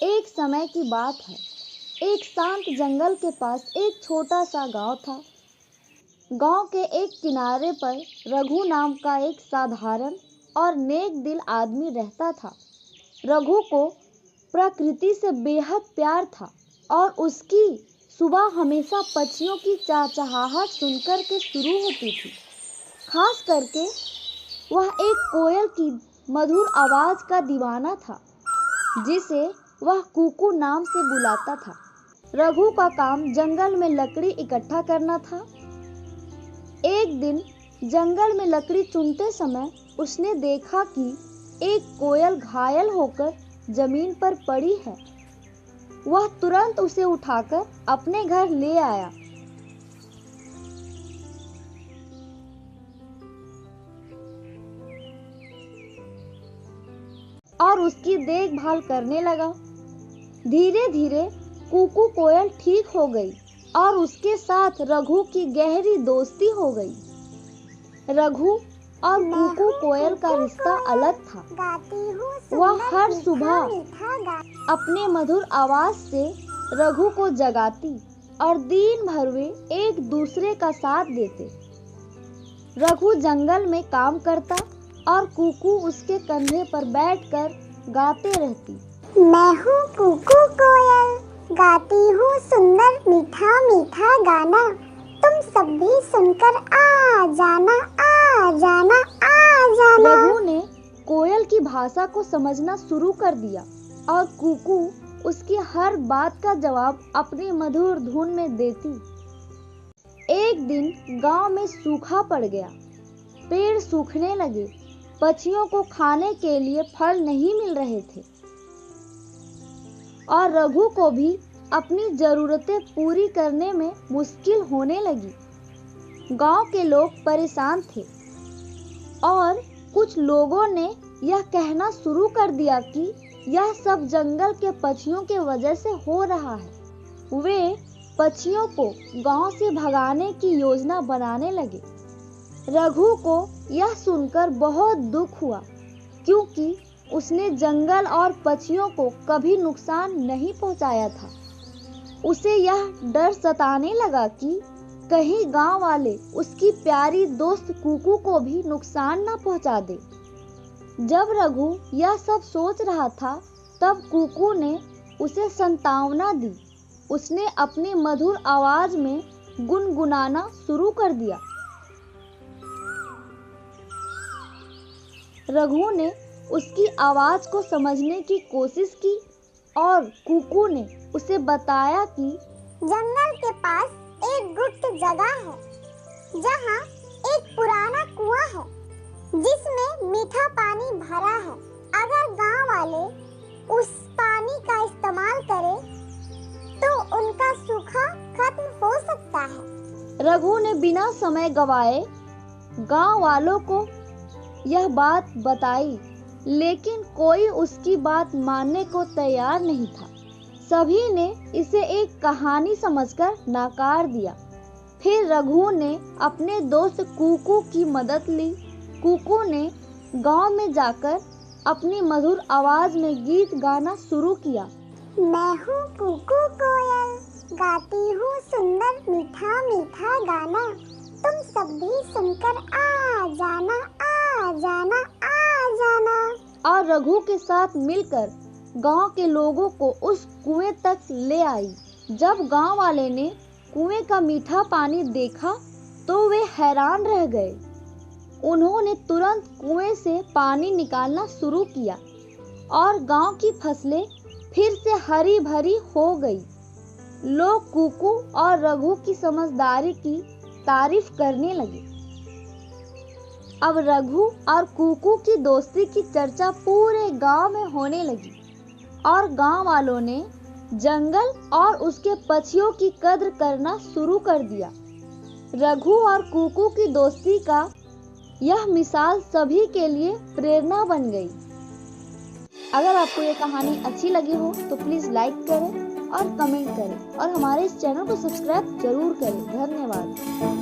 एक समय की बात है। एक शांत जंगल के पास एक छोटा सा गांव था। गांव के एक किनारे पर रघु नाम का एक साधारण और नेक दिल आदमी रहता था। रघु को प्रकृति से बेहद प्यार था और उसकी सुबह हमेशा पक्षियों की चहचहाहट सुनकर के शुरू होती थी। खास करके वह एक कोयल की मधुर आवाज का दीवाना था, जिसे वह कुकू नाम से बुलाता था। रघु का काम जंगल में लकड़ी इकट्ठा करना था। एक दिन जंगल में लकड़ी चुनते समय उसने देखा कि एक कोयल घायल होकर जमीन पर पड़ी है। वह तुरंत उसे उठाकर अपने घर ले आया। और उसकी देखभाल करने लगा। धीरे धीरे कुकू कोयल ठीक हो गई और उसके साथ रघु की गहरी दोस्ती हो गई। रघु और कुकू कोयल का रिश्ता अलग था। वह हर सुबह अपने मधुर आवाज से रघु को जगाती और दिन भर वे एक दूसरे का साथ देते। रघु जंगल में काम करता और कुकू उसके कंधे पर बैठकर गाते रहती। मैं हूँ कुकू कोयल, गाती हूँ सुंदर मीठा मीठा गाना। तुम सब भी सुनकर आ जाना, आ जाना, आ जाना। रघु ने कोयल की भाषा को समझना शुरू कर दिया और कुकू उसकी हर बात का जवाब अपनी मधुर धुन में देती। एक दिन गांव में सूखा पड़ गया। पेड़ सूखने लगे। पक्षियों को खाने के लिए फल नहीं मिल रहे थे और रघु को भी अपनी जरूरतें पूरी करने में मुश्किल होने लगी। गांव के लोग परेशान थे और कुछ लोगों ने यह कहना शुरू कर दिया कि यह सब जंगल के पक्षियों के वजह से हो रहा है। वे पक्षियों को गांव से भगाने की योजना बनाने लगे। रघु को यह सुनकर बहुत दुख हुआ, क्योंकि उसने जंगल और पक्षियों को कभी नुकसान नहीं पहुंचाया था। उसे यह डर सताने लगा कि कहीं गांव वाले उसकी प्यारी दोस्त कुकू को भी नुकसान न पहुंचा दे। जब रघु यह सब सोच रहा था, तब कुकू ने उसे सांत्वना दी। उसने अपनी मधुर आवाज में गुनगुनाना शुरू कर दिया। रघु ने उसकी आवाज को समझने की कोशिश की और कुकू ने उसे बताया कि जंगल के पास एक गुप्त जगह है, जहाँ एक पुराना कुआं है, जिसमें मीठा पानी भरा है। अगर गांव वाले उस पानी का इस्तेमाल करें, तो उनका सूखा खत्म हो सकता है। रघु ने बिना समय गवाए गांव वालों को यह बात बताई, लेकिन कोई उसकी बात मानने को तैयार नहीं था। सभी ने इसे एक कहानी समझकर नकार दिया। फिर रघु ने अपने दोस्त कुकू की मदद ली। कुकू ने गांव में जाकर अपनी मधुर आवाज में गीत गाना शुरू किया। मैं हूँ कुकू कोयल, गाती हूँ सुंदर मीठा मीठा गाना। तुम सब भी सुनकर आ जाना, आ जाना, आ जाना। और रघु के साथ मिलकर गांव के लोगों को उस कुएं तक ले आई। जब गांव वाले ने कुएं का मीठा पानी देखा, तो वे हैरान रह गए। उन्होंने तुरंत कुएं से पानी निकालना शुरू किया और गांव की फसलें फिर से हरी भरी हो गई। लोग कुकू और रघु की समझदारी की तारीफ करने लगे। अब रघु और कुकू की दोस्ती की चर्चा पूरे गांव में होने लगी और गांव वालों ने जंगल और उसके पक्षियों की कद्र करना शुरू कर दिया। रघु और कुकू की दोस्ती का यह मिसाल सभी के लिए प्रेरणा बन गई। अगर आपको ये कहानी अच्छी लगी हो तो प्लीज लाइक करें और कमेंट करें और हमारे इस चैनल को सब्सक्राइब जरूर करें। धन्यवाद।